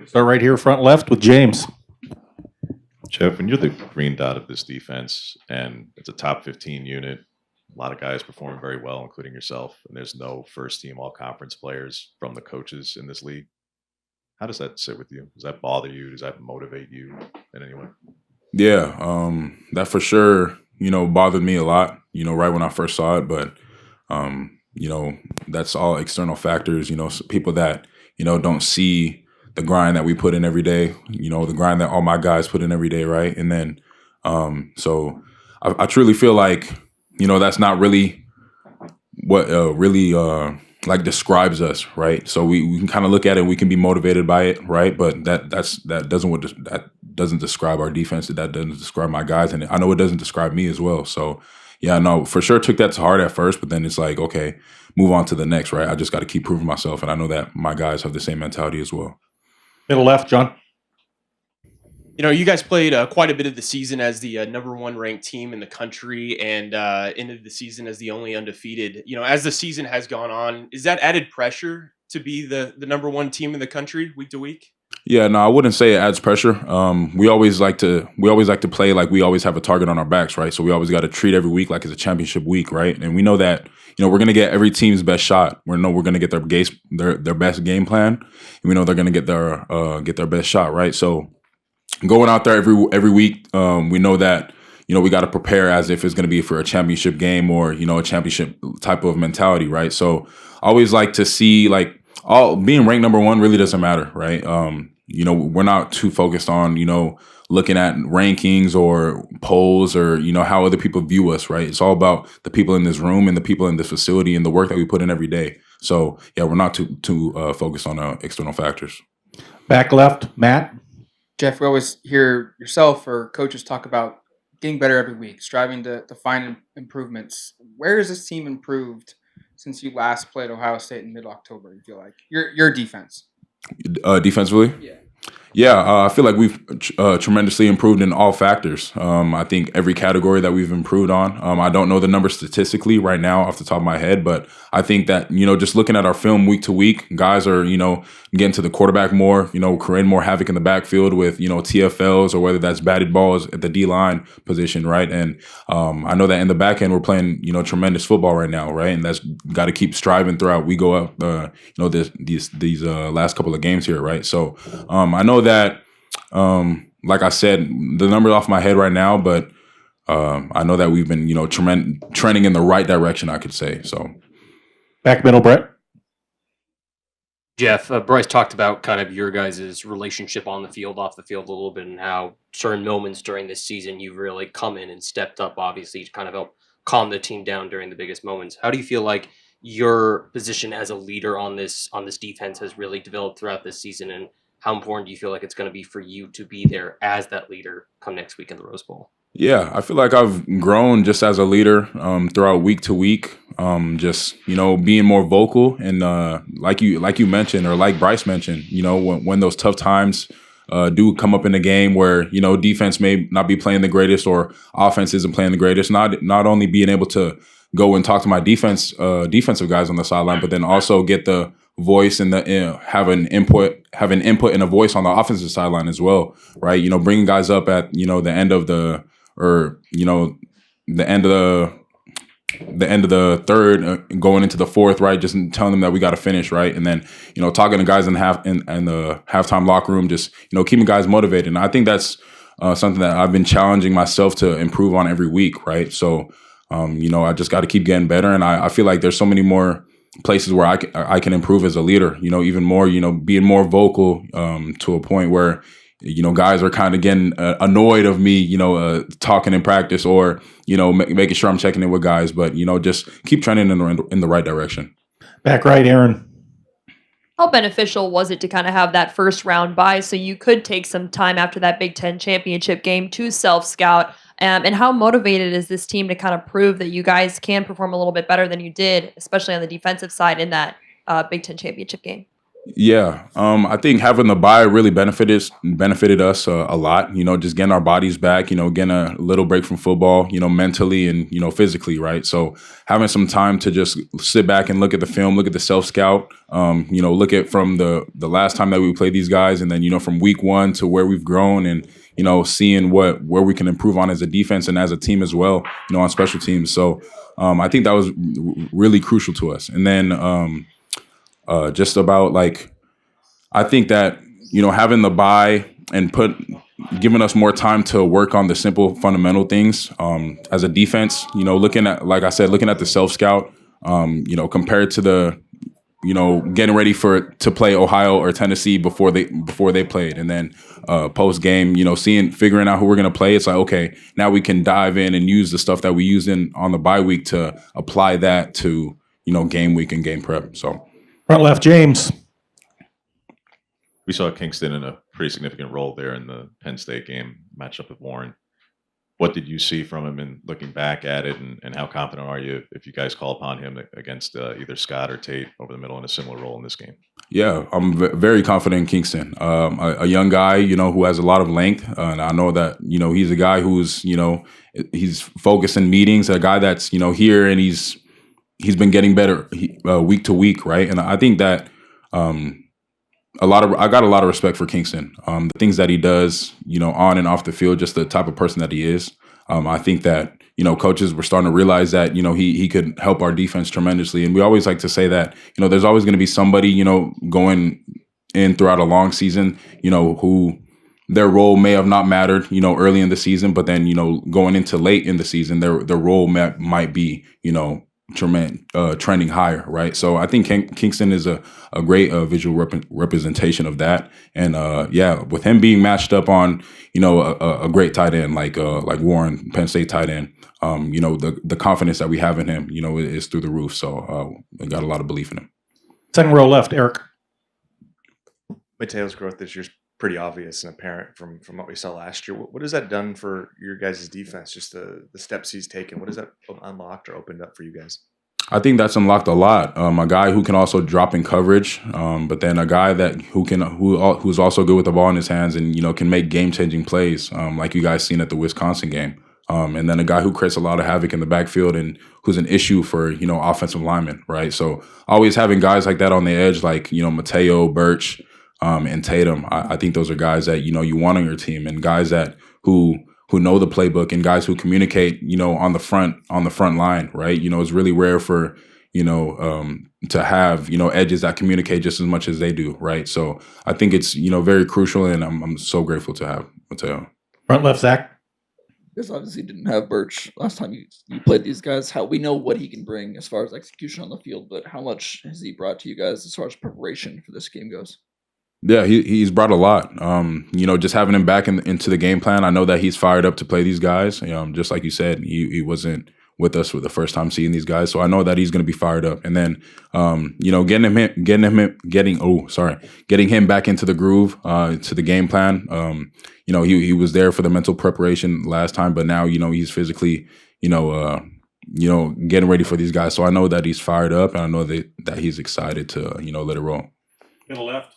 Start right here, front left with James. Jeff, when you're the green dot of this defense and it's a top 15 unit, a lot of guys performing very well, including yourself, and there's no first team all conference players from the coaches in this league, how does that sit with you? Does that bother you? Does that motivate you in any way? Yeah, that for sure, bothered me a lot, right when I first saw it. But, that's all external factors, people that, don't see the grind that we put in every day, the grind that all my guys put in every day, right? And then, so I truly feel like, that's not really what really like describes us, right? So we can kind of look at it and we can be motivated by it, right? But that doesn't describe our defense. That doesn't describe my guys, and I know it doesn't describe me as well. So yeah, no, for sure took that to heart at first, but then it's like, okay, move on to the next, right? I just got to keep proving myself, and I know that my guys have the same mentality as well. Middle left, John. You guys played quite a bit of the season as the number one ranked team in the country and ended the season as the only undefeated. As the season has gone on, is that added pressure to be the number one team in the country week to week? Yeah, no, I wouldn't say it adds pressure. We always like to play like we always have a target on our backs, right? So we always got to treat every week like it's a championship week, right? And we know that we're gonna get every team's best shot. We know we're gonna get their best game plan, and we know they're gonna get their best shot, right? So going out there every week, we know that we got to prepare as if it's going to be for a championship game or a championship type of mentality, right? So I always like to see being ranked number one really doesn't matter, right? We're not too focused on looking at rankings or polls or how other people view us, right? It's all about the people in this room and the people in this facility and the work that we put in every day. So yeah, we're not too focused on external factors. Back left, Matt. Jeff, we always hear yourself or coaches talk about getting better every week, striving to find improvements. Where has this team improved since you last played Ohio State in mid-October, you feel like? Your defense. Defensively? Yeah. Yeah, I feel like we've tremendously improved in all factors. I think every category that we've improved on. I don't know the numbers statistically right now off the top of my head, but I think that, just looking at our film week to week, guys are, getting to the quarterback more, creating more havoc in the backfield with, TFLs or whether that's batted balls at the D-line position, right? And I know that in the back end, we're playing, tremendous football right now, right? And that's got to keep striving throughout. We go up, these last couple of games here, right? So I know that, like I said, the numbers off my head right now, but I know that we've been, trending in the right direction, I could say. So, Back middle, Brett. Jeff, Bryce talked about kind of your guys' relationship on the field, off the field a little bit, and how certain moments during this season you've really come in and stepped up, obviously, to kind of help calm the team down during the biggest moments. How do you feel like your position as a leader on this defense has really developed throughout this season, and how important do you feel like it's going to be for you to be there as that leader come next week in the Rose Bowl? Yeah, I feel like I've grown just as a leader throughout week to week. Just being more vocal and like you mentioned or like Bryce mentioned, when those tough times do come up in the game where defense may not be playing the greatest or offense isn't playing the greatest. Not only being able to go and talk to my defensive guys on the sideline, but then also get the voice and have an input and a voice on the offensive sideline as well, right? Bringing guys up at the end of the the third, going into the fourth, right? Just telling them that we got to finish, right? And then talking to guys in the halftime locker room, just keeping guys motivated. And I think that's something that I've been challenging myself to improve on every week, right? So I just got to keep getting better, and I feel like there's so many more places where I can improve as a leader, even more, being more vocal to a point where, guys are kind of getting annoyed of me, talking in practice or, making sure I'm checking in with guys, but, just keep trending in the right direction. Back right, Aaron. How beneficial was it to kind of have that first round bye so you could take some time after that Big Ten championship game to self-scout? And how motivated is this team to kind of prove that you guys can perform a little bit better than you did, especially on the defensive side in that Big Ten championship game? Yeah, I think having the bye really benefited us a lot. Just getting our bodies back. Getting a little break from football. Mentally and physically, right? So having some time to just sit back and look at the film, look at the self scout. Look at from the last time that we played these guys, and then from week one to where we've grown, and seeing where we can improve on as a defense and as a team as well. On special teams. So I think that was really crucial to us. And then. Just about I think that having the bye and giving us more time to work on the simple fundamental things as a defense. Looking at, like I said, looking at the self scout. Compared to the getting ready to play Ohio or Tennessee before they played, and then post game, figuring out who we're gonna play. It's like, okay, now we can dive in and use the stuff that we used on the bye week to apply that to game week and game prep. So. Front left, James. We saw Kingston in a pretty significant role there in the Penn State game matchup with Warren. What did you see from him in looking back at it, and how confident are you if you guys call upon him against either Scott or Tate over the middle in a similar role in this game? Yeah, I'm very confident in Kingston. A young guy, who has a lot of length, and I know that he's a guy who's he's focused in meetings. A guy that's here, and he's been getting better week to week, right? And I think that I got a lot of respect for Kingston. The things that he does, on and off the field, just the type of person that he is. I think that coaches were starting to realize that he could help our defense tremendously. And we always like to say that there's always going to be somebody going in throughout a long season, who their role may have not mattered, early in the season, but then going into late in the season, their role might be trending higher, right? So I think Kingston is a great visual representation of that, and with him being matched up on a great tight end like Warren, Penn State tight end, the confidence that we have in him, is through the roof. So I got a lot of belief in him. Second row left, Eric. Mateo's growth this year is pretty obvious and apparent from what we saw last year. What has that done for your guys' defense? Just the steps he's taken. What has that unlocked or opened up for you guys? I think that's unlocked a lot. A guy who can also drop in coverage, but then a guy who's also good with the ball in his hands and can make game-changing plays, like you guys seen at the Wisconsin game. And then a guy who creates a lot of havoc in the backfield and who's an issue for offensive linemen, right? So always having guys like that on the edge, like Mateo, Birch, and Tatum. I think those are guys that you want on your team, and guys that who know the playbook, and guys who communicate on the front line, right? It's really rare for to have edges that communicate just as much as they do, right? So I think it's very crucial, and I'm so grateful to have Mateo. Front left, Zach. Because obviously didn't have Birch last time you played these guys. How we know what he can bring as far as execution on the field, but how much has he brought to you guys as far as preparation for this game goes? Yeah, he's brought a lot. Just having him back into the game plan. I know that he's fired up to play these guys. Just like you said, he wasn't with us for the first time seeing these guys, so I know that he's going to be fired up. And then, getting him back into the groove, to the game plan. He was there for the mental preparation last time, but now he's physically, getting ready for these guys. So I know that he's fired up, and I know that he's excited to let it roll. Middle left,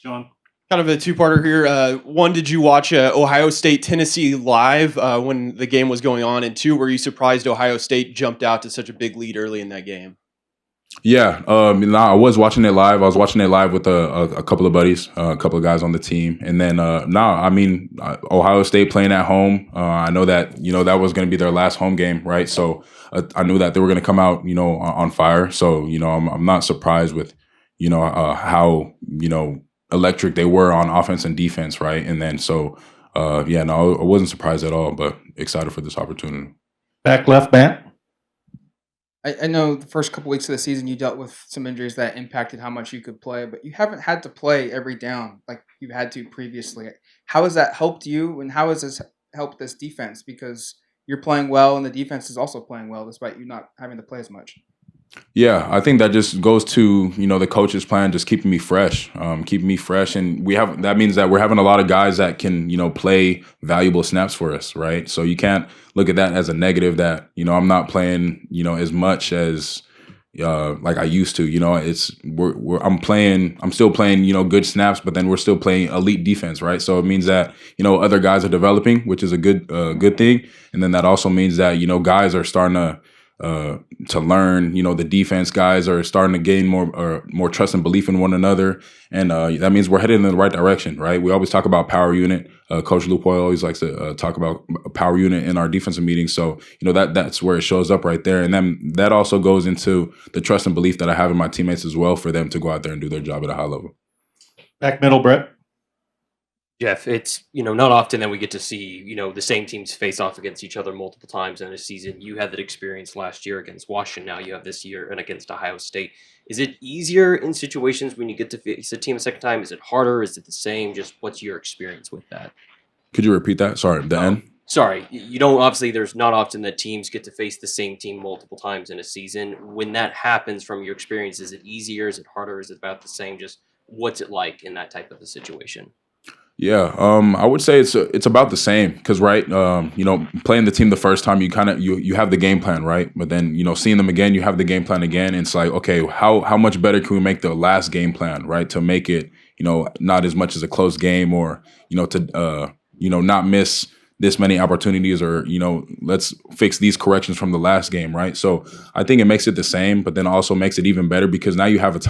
John. Kind of a two-parter here. One, did you watch Ohio State Tennessee live when the game was going on? And two, were you surprised Ohio State jumped out to such a big lead early in that game? Yeah, I was watching it live. I was watching it live with a couple of buddies, a couple of guys on the team, and then Ohio State playing at home. I know that that was going to be their last home game, right? So I knew that they were going to come out on fire. So I'm not surprised with how electric they were on offense and defense, right? And then I wasn't surprised at all, but excited for this opportunity. Back left, Matt. I know the first couple weeks of the season you dealt with some injuries that impacted how much you could play, but you haven't had to play every down like you had to previously. How has that helped you, and how has this helped this defense? Because you're playing well, and the defense is also playing well, despite you not having to play as much. Yeah, I think that just goes to the coach's plan, just keeping me fresh, and that means that we're having a lot of guys that can play valuable snaps for us, right? So you can't look at that as a negative that I'm not playing as much as like I used to. I'm still playing good snaps, but then we're still playing elite defense, right? So it means that other guys are developing, which is a good thing, and then that also means that guys are starting to learn. The defense guys are starting to gain more trust and belief in one another, and that means we're headed in the right direction, right? We always talk about power unit. Coach Lupoy always likes to talk about a power unit in our defensive meetings. So that's where it shows up right there, and then that also goes into the trust and belief that I have in my teammates as well, for them to go out there and do their job at a high level. Back middle, Brett. Jeff, it's not often that we get to see the same teams face off against each other multiple times in a season. You had that experience last year against Washington. Now you have this year and against Ohio State. Is it easier in situations when you get to face a team a second time? Is it harder? Is it the same? Just what's your experience with that? Could you repeat that? Sorry, the end. Sorry, you don't. Obviously, there's not often that teams get to face the same team multiple times in a season. When that happens, from your experience, is it easier? Is it harder? Is it about the same? Just what's it like in that type of a situation? Yeah, I would say it's about the same because, right, playing the team the first time, you have the game plan, right? But then, seeing them again, you have the game plan again. And it's like, okay, how much better can we make the last game plan, right? To make it, not as much as a close game, or, to not miss this many opportunities, or, let's fix these corrections from the last game, right? So I think it makes it the same, but then also makes it even better because now you have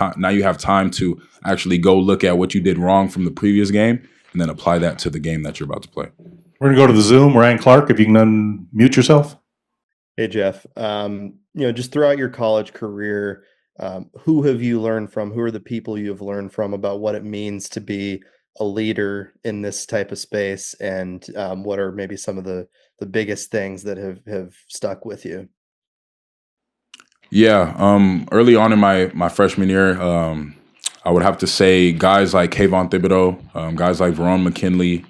time to actually go look at what you did wrong from the previous game, and then apply that to the game that you're about to play. We're going to go to the Zoom. Ryan Clark, if you can unmute yourself. Hey, Jeff. Just throughout your college career, who have you learned from? Who are the people you have learned from about what it means to be a leader in this type of space? And what are maybe some of the biggest things that have stuck with you? Yeah. Early on in my freshman year, I would have to say guys like Kayvon Thibodeau, guys like Verone McKinley,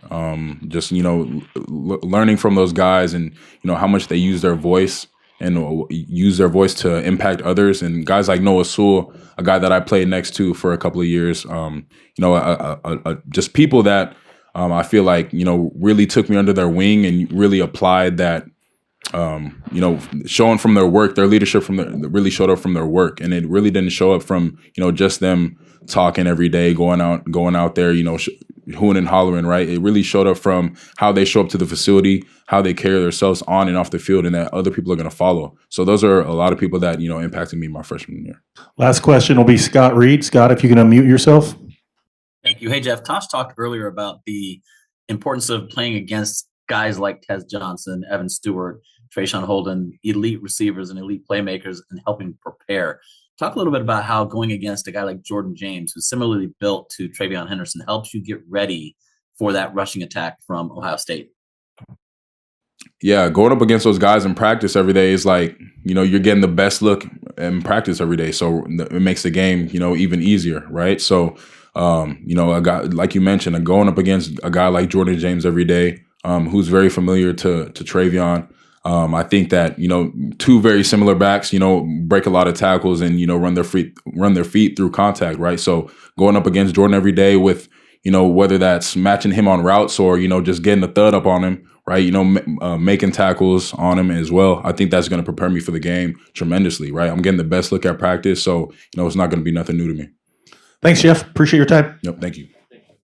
just, learning from those guys and, how much they use their voice and use their voice to impact others. And guys like Noah Sewell, a guy that I played next to for a couple of years, just people that I feel like, really took me under their wing and really applied that, showing from their work, their leadership really showed up from their work. And it really didn't show up from, just them talking every day, going out there, hooing and hollering, right? It really showed up from how they show up to the facility, how they carry themselves on and off the field, and that other people are going to follow. So those are a lot of people that, impacted me my freshman year. Last question will be Scott Reed. Scott, if you can unmute yourself. Thank you. Hey, Jeff, Tosh talked earlier about the importance of playing against guys like Tez Johnson, Evan Stewart, Trayshawn Holden, elite receivers and elite playmakers, and helping prepare. Talk a little bit about how going against a guy like Jordan James, who's similarly built to Travion Henderson, helps you get ready for that rushing attack from Ohio State. Yeah, going up against those guys in practice every day is like, you're getting the best look in practice every day. So it makes the game, even easier, right? So, a guy, like you mentioned, going up against a guy like Jordan James every day, who's very familiar to Travion. I think that, two very similar backs, break a lot of tackles and, run their feet through contact, right? So going up against Jordan every day with, whether that's matching him on routes or, just getting a thud up on him, right? Making tackles on him as well. I think that's going to prepare me for the game tremendously, right? I'm getting the best look at practice. So, it's not going to be nothing new to me. Thanks, Jeff. Appreciate your time. Yep. Thank you.